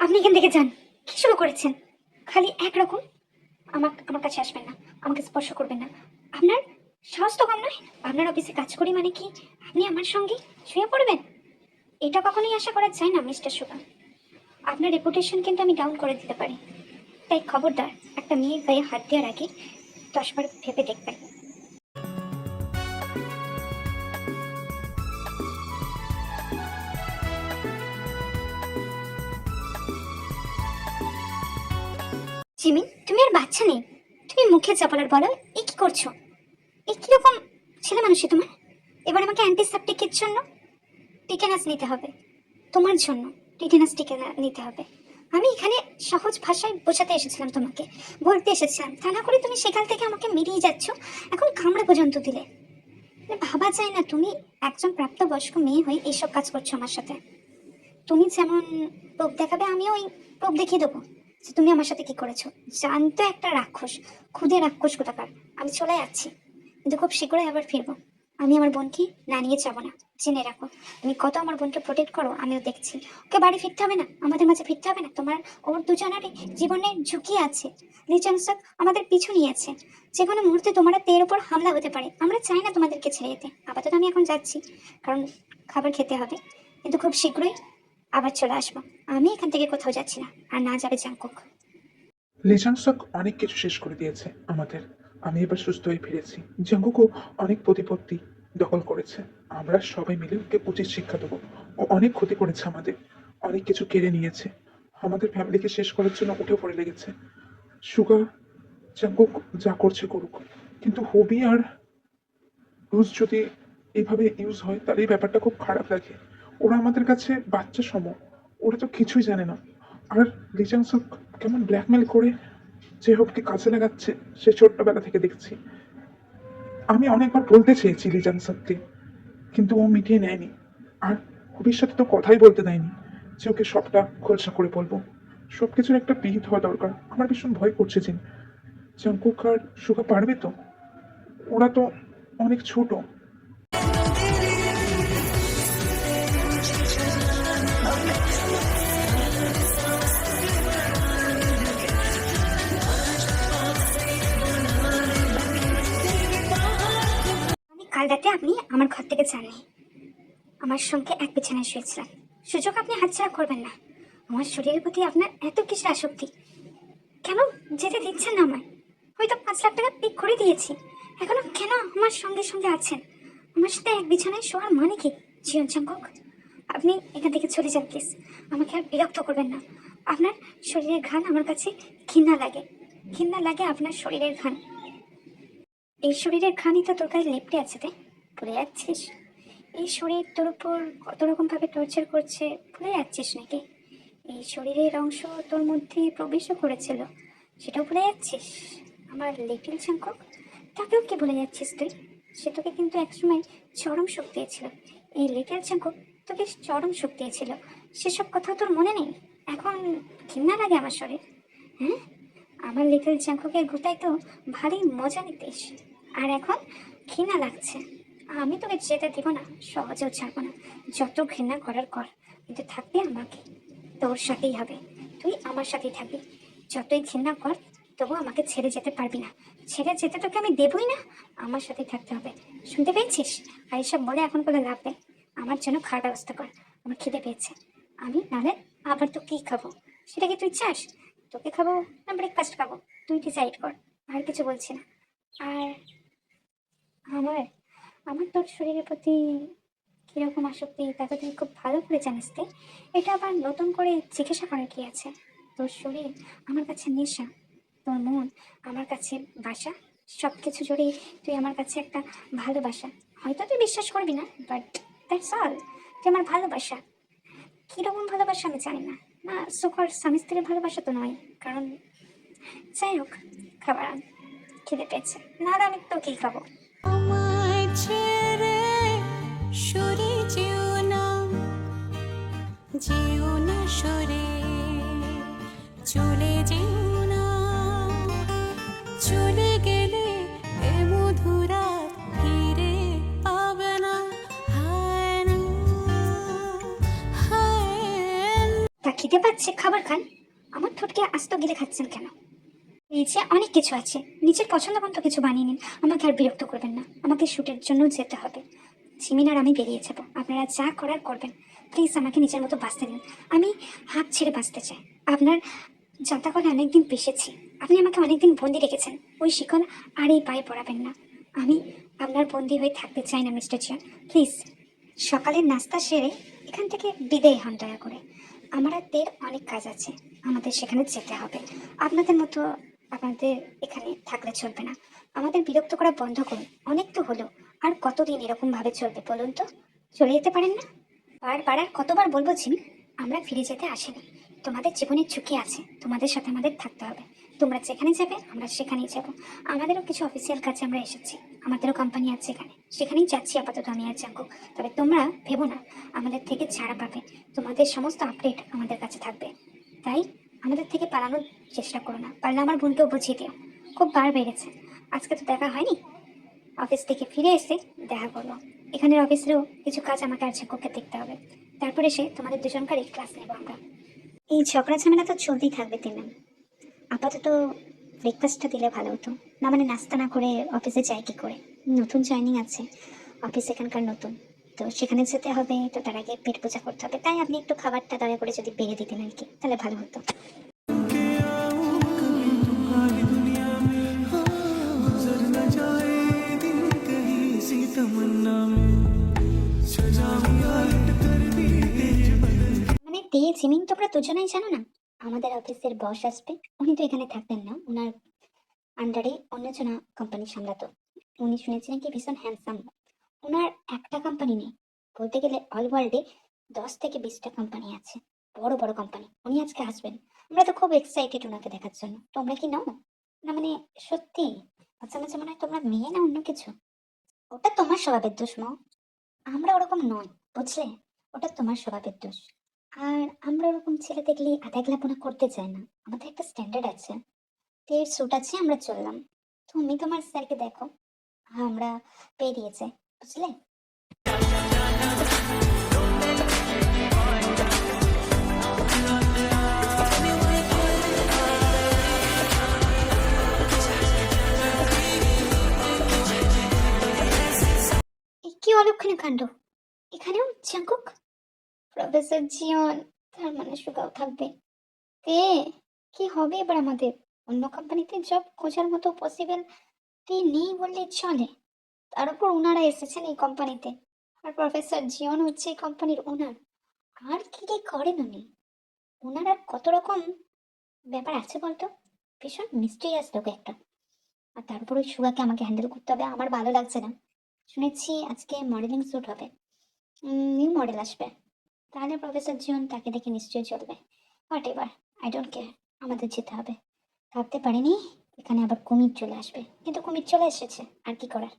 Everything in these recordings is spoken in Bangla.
আপনি এখান থেকে যান। কি শুরু করেছেন? খালি একরকম আমার কাছে আসবেন না, আমাকে স্পর্শ করবেন না। আপনার সাহস তো কম নয়। আপনার অফিসে কাজ করি মানে কি আপনি আমার সঙ্গে শুয়ে পড়বেন? এটা কখনোই আশা করা যায় না মিস্টার সুগা। আপনার রেপুটেশন কিন্তু আমি ডাউন করে দিতে পারি। তাই খবরদার, একটা মেয়ের গায়ে হাত দেওয়ার আগে 10বার ভেবে দেখবেন। জিমিন, তুমি আর বাচ্চা নেই। তুমি মুখে চাপালার বলো, এ কি করছো? এ কিরকম ছেলে মানুষই তোমার? এবার আমাকে অ্যান্টিসেপ্টিকের জন্য টিটেনাস নিতে হবে। তোমার জন্য টিটেনাস টিকে নিতে হবে। আমি এখানে সহজ ভাষায় বোঝাতে এসেছিলাম, তোমাকে বলতে এসেছিলাম, তা না করে তুমি সেখান থেকে আমাকে মেরিয়ে যাচ্ছ। এখন কামড়া পর্যন্ত দিলে। ভাবা যায় না তুমি একজন প্রাপ্তবয়স্ক মেয়ে হয়ে এইসব কাজ করছো আমার সাথে। তুমি যেমন প্রোপ দেখাবে, আমিও ওই প্রোপ দেখিয়ে দেবো যে তুমি আমার সাথে কি করেছো। জানতো একটা রাক্ষস, খুদে রাক্ষস কোথাকার। আমি চলে যাচ্ছি, কিন্তু খুব শীঘ্রই আবার ফিরবো। আমি আমার বোনকে না নিয়ে যাবো না, জেনে রাখো। তুমি কত আমার বোনকে প্রোটেক্ট করো আমিও দেখছি। ওকে বাড়ি ফিরতে হবে না, আমাদের মাঝে ফিরতে হবে না। তোমার ওর দুজনারই জীবনের ঝুঁকি আছে। লিচানসক আমাদের পিছু নিয়েছে। যে কোনো মুহূর্তে তোমার তের উপর হামলা হতে পারে। আমরা চাই না তোমাদেরকে ছেড়ে যেতে। আপাতত আমি এখন যাচ্ছি, কারণ খাবার খেতে হবে, কিন্তু খুব শীঘ্রই আবার চলে আসবো। আমি এখান থেকে কোথাও যাচ্ছি না, আর না যাবে জাংকুক। লিজাংসক অনেক কিছু শেষ করে দিয়েছে আমাদের। আমি এবার সুস্থ হয়ে ফিরেছি। জাঙ্গুকও অনেক প্রতিপত্তি দখল করেছে। আমরা সবাই মিলে ওকে উচিত শিক্ষা দেবো। ও অনেক ক্ষতি করেছে আমাদের, অনেক কিছু কেড়ে নিয়েছে। আমাদের ফ্যামিলিকে শেষ করার জন্য উঠে পড়ে লেগেছে। সুগা, জাঙ্গুক যা করছে করুক, কিন্তু হবি আর রুজ যদি এইভাবে ইউজ হয় তাহলে এই ব্যাপারটা খুব খারাপ লাগে। ওরা আমাদের কাছে বাচ্চা সম, ওরা তো কিছুই জানে না। আর লিজাংসক কেমন ব্ল্যাকমেল করে যে হোককে কাজে লাগাচ্ছে সে ছোট্টবেলা থেকে দেখছি। আমি অনেকবার বলতে চেয়েছি লিজাংসককে, কিন্তু ও মিটিয়ে নেয়নি। আর ভবিষ্যতে তো কথাই বলতে দেয়নি যে ওকে সবটা খোলসা করে বলবো। সবকিছুর একটা বিহিত হওয়া দরকার। আমার ভীষণ ভয় করছে যে জাঙ্কুক আর সুগা পারবে তো? ওরা তো অনেক ছোট। আমি কাল রাতে আপনি আমার ঘর থেকে যাননি, আমার সঙ্গে এক বিছানায় শুয়েছিলেন। সুযোগ আপনি হাতছাড়া করবেন না। আমার শরীরের প্রতি আপনার এত কিসের আসক্তি? কেন যেতে দিচ্ছেন না আমায়? হয়তো 5 লাখ টাকা পে করে দিয়েছি, এখনো কেন আমার সঙ্গে সঙ্গে আছেন? আমার সাথে এক বিছানায় শোয়ার মানে কি জিয়ন চাঙ্কক? আপনি এখান থেকে চলে যান প্লিজ। আমাকে আর বিরক্ত করবেন না। আপনার শরীরের ঘ্রাণ আমার কাছে ঘৃণা লাগে। ঘৃণা লাগে আপনার শরীরের ঘ্রাণ। এই শরীরের ঘ্রাণই তো তোর গায়ে লেপটে আছে, তাই ভুলে যাচ্ছিস? এই শরীর তোর উপর কত রকম ভাবে টর্চার করছে, ভুলে যাচ্ছিস নাকি? এই শরীরের অংশ তোর মধ্যে প্রবেশও করেছিল, সেটাও ভুলে যাচ্ছিস? আমার লিটিল সংখ্যক, তাকেও কি ভুলে যাচ্ছিস তুই? সে তোকে কিন্তু একসময় চরম সুখ দিয়েছিল। এই লিটিল সংখ্যক তোকে চরম সুখ দিয়েছিল। সেসব কথা তোর মনে নেই? এখন ঘৃণা লাগে আমার শরীর? হ্যাঁ, আমার লিটল চাঙ্কুকের গোটাই তো ভারী মজা নিতিস, আর এখন ঘৃণা লাগছে। আমি তোকে যেতে দিব না, সহজেও ছাড়বো না। যত ঘৃণা করার কর, কিন্তু থাকবে আমাকে, তোর সাথেই হবে। তুই আমার সাথেই থাকবি। যতই ঘৃণা কর, তবু আমাকে ছেড়ে যেতে পারবি না। ছেড়ে যেতে তোকে আমি দেবই না, আমার সাথেই থাকতে হবে। শুনতে পেয়েছিস? আর এসব বলে এখন কোনো লাভ নেই। আমার জন্য খাওয়ার ব্যবস্থা কর, আমার খিদে পেয়েছে। আমি নালে আবার তো কি খাবো, সেটা কি তুই চাস? তোকে খাবো না ব্রেকফাস্ট খাবো, তুই ডিসাইড কর। আর কিছু বলছি না। আর আমার আমার তোর শরীরের প্রতি কিরকম আসক্তি তা তো তুই খুব ভালো করে জানিস। তুই এটা আবার নতুন করে জিজ্ঞাসা করার কি আছে? তোর শরীর আমার কাছে নেশা, তোর মন আমার কাছে বাসা। সব কিছু জুড়েই তুই আমার কাছে একটা ভালোবাসা। হয়তো তুই বিশ্বাস করবি না, বাট দ্যাটস অল। তুই আমার ভালোবাসা। কিরকম ভালোবাসা আমি জানি না। না, সুখর স্বামী স্ত্রীর ভালোবাসা তো নয়। কারণ যাই হোক, খাবার আন, খিদে পেয়েছে। না হলে আমি তো কি খাবো? আমায় ছেড়ে সরে যেও না সরে, চলে যেও না। চলে গেলে এ মধুরাত ফিরে পাবে না। হায় না, হায় তা খিদে পাচ্ছে? আছে খাবার খান। আমার ঠোঁটকে আস্ত গিলে খাচ্ছেন কেন? এই যে অনেক কিছু আছে, নিজের পছন্দ মতো কিছু বানিয়ে নিন। আমাকে আর বিরক্ত করবেন না, আমাকে শ্যুটের জন্য যেতে হবে। জিমিন আর আমি বেরিয়ে যাবো, আপনারা যা করার করবেন। প্লিজ আমাকে নিজের মতো বাঁচতে দিন। আমি হাত ছেড়ে বাঁচতে চাই। আপনার যাতা করে অনেকদিন পেশেছি, আপনি আমাকে অনেকদিন বন্দি রেখেছেন, ওই শিকল আর এই পায়ে পড়াবেন না। আমি আপনার বন্দি হয়ে থাকতে চাই না মিস্টার জিয়ন, প্লিজ। সকালের নাস্তা সেরে এখান থেকে বিদায় হন দয়া করে। আমাদের অনেক কাজ আছে, আমাদের সেখানে যেতে হবে। আপনাদের মতো আপনাদের এখানে থাকলে চলবে না। আমাদের বিরক্ত করা বন্ধ করুন, অনেক তো হলো। আর কতদিন এরকম ভাবে চলবে বলুন তো? চলে যেতে পারেন না? বারবার আর কতবার বলবো জিমি, আমরা ফিরে যেতে আসিনি। তোমাদের জীবনের ঝুঁকি আছে, তোমাদের সাথে আমাদের থাকতে হবে। তোমরা যেখানে যাবে আমরা সেখানেই যাব। আমাদেরও কিছু অফিসিয়াল কাজে আমরা এসেছি, আমাদেরও কোম্পানি আছে এখানে, সেখানেই যাচ্ছি আপাতত আমি আর জাঙ্কুক। তবে তোমরা ভেবো না আমাদের থেকে ছাড়া পাবে, তোমাদের সমস্ত আপডেট আমাদের কাছে থাকবে। তাই আমাদের থেকে পালানোর চেষ্টা করো না, পারলে আমার বোনকেও বুঝিয়ে দিও। খুব বার বেড়েছে, আজকে তো দেখা হয়নি। অফিস থেকে ফিরে এসে দেখা করবো। এখানের অফিসেরও কিছু কাজ আমাকে আর জাঙ্কুককে দেখতে হবে। তারপরে এসে তোমাদের দুজনকারই ক্লাস নেবো আমরা। এই ঝগড়া ঝামেলা তো চলতেই থাকবে তিন। আপাতত ব্রেকফাস্টটা দিলে ভালো হতো। না মানে নাস্তা না করে অফিসে যাই কি করে? নতুন জয়েনিং আছে, অফিস এখানকার নতুন, তো সেখানে যেতে হবে, তো তার আগে পেট পূজা করতে হবে। তাই আপনি একটু খাবারটা দয়া করে যদি বেড়ে দিতেন আর কি, তাহলে ভালো হতো। মানে তে জিমিন তোমরা দুজনেই জানো না আমাদের অফিসের বস আসবে। উনি তো এখানে থাকতেন না, ওনার আন্ডারে অন্যজনা কোম্পানি সামলাতো। উনি শুনেছি নাকি ভীষণ হ্যান্ডসাম। ওনার একটা কোম্পানি নেই, বলতে গেলে অল ওয়ার্ল্ডে 10 থেকে 20টা কোম্পানি আছে, বড় বড় কোম্পানি। উনি আজকে আসবেন, আমরা তো খুব এক্সাইটেড ওনাকে দেখার জন্য। তোমরা কি নাও না? মানে সত্যি মাঝে মাঝে মনে হয় তোমরা মেয়ে না অন্য কিছু। ওটা তোমার স্বভাবের দোষ মা, আমরা ওরকম নই, বুঝলে? ওটা তোমার স্বভাবের দোষ। আর আমরা ওরকম ছেলে দেখলে আধেকলাপনা করতে চাই না, আমাদের একটা স্ট্যান্ডার্ড আছে। এর স্যুট আছে, আমরা চললাম। তুমি তোমার স্যারকে দেখো, আমরা পেরিয়ে যাই, বুঝলে? এ কি অলক্ষণে কাণ্ড! এখানেও জাঙ্কুক, প্রফেসর জিয়ন, তার মানে সুগাও থাকবে। তে কি হবে এবার আমাদের? অন্য কোম্পানিতে জব খোঁজার মতো পসিবল নেই বললেই চলে। তার উপর ওনারা এসেছেন এই কোম্পানিতে, আর প্রফেসর জিয়ন হচ্ছে এই কোম্পানির ওনার। আর কি কি করেন উনি? ওনার আর কত রকম ব্যাপার আছে বলতো? ভীষণ মিস্টেরিয়াস লোক একটা। আর তারপর ওই সুগাকে আমাকে হ্যান্ডেল করতে হবে, আমার ভালো লাগছে না। শুনেছি আজকে মডেলিং শ্যুট হবে, নিউ মডেল আসবে। তাহলে প্রফেসর জিয়ন তাকে দেখে নিশ্চয়ই চলবে। What ever, I don't care, আমাদের যেতে হবে। ভাবতে পারিনি এখানে আবার কুমির চলে আসবে, কিন্তু কুমির চলে এসেছে, আর কি করার।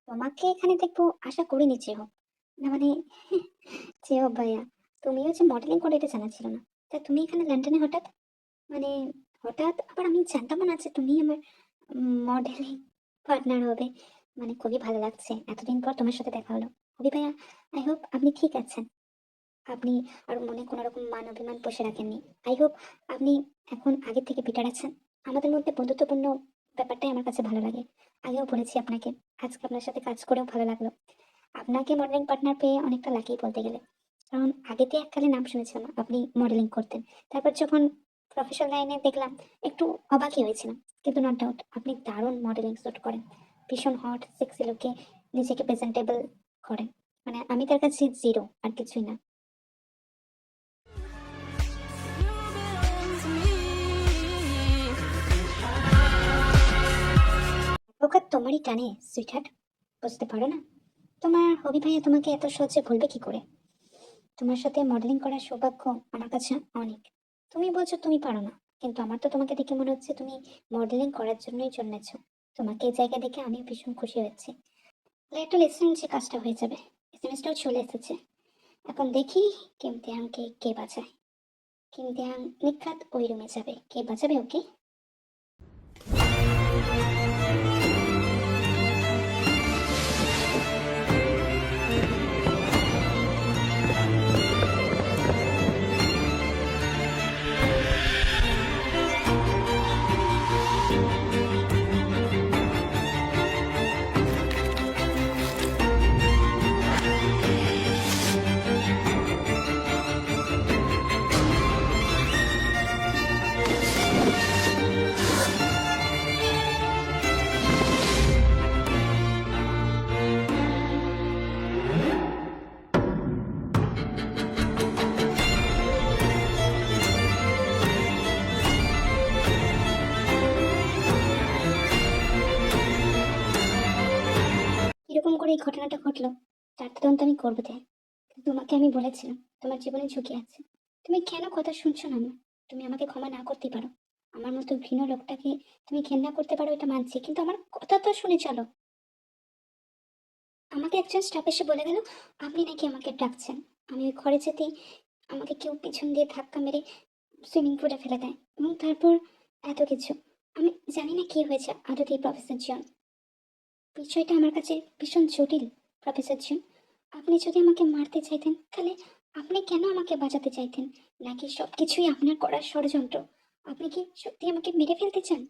তোমাকে এখানে দেখবো আশা করিনি চেহ। না মানে চেহ ভাইয়া, তুমিও যে মডেলিং করে এটা জানা ছিল না। তা তুমি এখানে লন্ডনে হঠাৎ? মানে হঠাৎ আবার? আমি জানতামও না যে তুমি আমার মডেলিং পার্টনার হবে। মানে খুবই ভালো লাগছে, এতদিন পর তোমার সাথে দেখা হলো। হবি ভাইয়া, আই হোপ আপনি ঠিক আছেন। আপনি আর মনে কোনো রকম মান অভিমান পুষে রাখেননি। আই হোপ আপনি এখন আগের থেকে বেটার আছেন। আমাদের মধ্যে বন্ধুত্বপূর্ণ ব্যাপারটাই আমার কাছে ভালো লাগে। আগেও বলেছি আপনাকে, আজকে আপনার সাথে কাজ করেও ভালো লাগলো। আপনাকে মডেলিং পার্টনার পেয়ে অনেকটা লাকি বলতে গেলে। কারণ আগেতে এককালে নাম শুনেছিলাম আপনি মডেলিং করতেন, তারপর যখন প্রফেশনাল লাইনে দেখলাম একটু অবাকই হয়েছিলাম। কিন্তু নট ডাউট আপনি দারুণ মডেলিং শ্যুট করেন, ভীষণ হট সেক্সি লোকে নিজেকে প্রেজেন্টেবল করেন। মানে আমি তার কাছে জিরো, আর কিছুই না। ওকে তোমারই টানে সুইটহার্ট, বুঝতে পারো না? তোমার হবি ভাইয়া তোমাকে এত সহজে ভুলবে কি করে? তোমার সাথে মডেলিং করার সৌভাগ্য আমার কাছে অনেক। তুমি বলছো তুমি পারো না, কিন্তু আমার তো তোমাকে দেখে মনে হচ্ছে তুমি মডেলিং করার জন্যই জন্মেছো। তোমাকে এই জায়গা দেখে আমি ভীষণ খুশি হয়েছি। লেটার এসএমএস কাজটা হয়ে যাবে, এসএমএসটাও চলে এসেছে। এখন দেখি কিমতিয়াংকে কে বাঁচায়। কিমতিয়াং নিখাত ওই রুমে যাবে, কে বাঁচাবে ওকে? এরকম করে এই ঘটনাটা ঘটলো, তার তদন্ত আমি করবো তাই। কিন্তু তোমাকে আমি বলেছিলাম তোমার জীবনে ঝুঁকি আছে। তুমি কেন কথা শুনছো না আমার? তুমি আমাকে ক্ষমা না করতে পারো, আমার মতো ঘৃণ লোকটাকে তুমি ঘেন্না করতে পারো, এটা মানছি, কিন্তু আমার কথা তো শুনে চলো। আমাকে একজন স্টাফ এসে বলে গেল আপনি নাকি আমাকে ডাকছেন। আমি ওই ঘরে যেতেই আমাকে কেউ পিছন দিয়ে ধাক্কা মেরে সুইমিং পুলে ফেলে দেয়, এবং তারপর এত কিছু। আমি জানি না কি হয়েছে আদতে প্রফেসর জন। বিষয়টা আমার কাছে ভীষণ জটিল। প্রফেসর জন, আপনি যদি আমাকে মারতে চাইতেন তাহলে আপনি কেন আমাকে বাঁচাতে চাইতেন? নাকি সবকিছুই আপনার করার ষড়যন্ত্র? আপনি কি সত্যি আমাকে মেরে ফেলতে চান?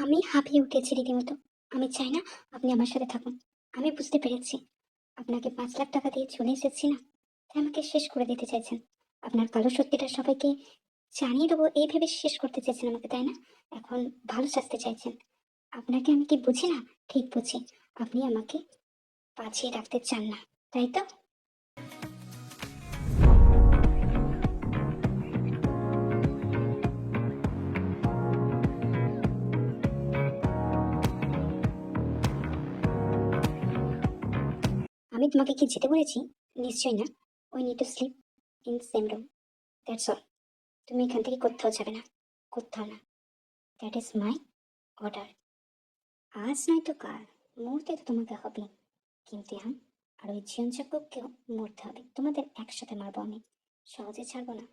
আমি হাঁপিয়ে উঠেছি রীতিমতো। আমি চাই না আপনি আমার সাথে থাকুন। আমি বুঝতে পেরেছি আপনাকে 5 লাখ টাকা দিয়ে চলে এসেছি না, তাই আমাকে শেষ করে দিতে চাইছেন। আপনার কালো সত্যিটা সবাইকে জানিয়ে দেবো এই ভেবে শেষ করতে চাইছেন আমাকে, তাই না? এখন ভালো শাস্তি চাইছেন। আপনাকে আমি কি বুঝি না? ঠিক বুঝি। আপনি আমাকে বাঁচিয়ে রাখতে চান না, তাই তো? আমি তোমাকে কি যেতে বলেছি? নিশ্চয়ই না। We need to sleep in same room, that's all. তুমি এখান থেকে কোথাও যাবে না, কোথাও না। That is my order. আজ নয়তো কাল মরতে তো তোমাকে হবে, কিন্তু আর ওই জিয়ন চাককেও মরতে হবে। তোমাদের একসাথে মারবো আমি, সহজে ছাড়বো না।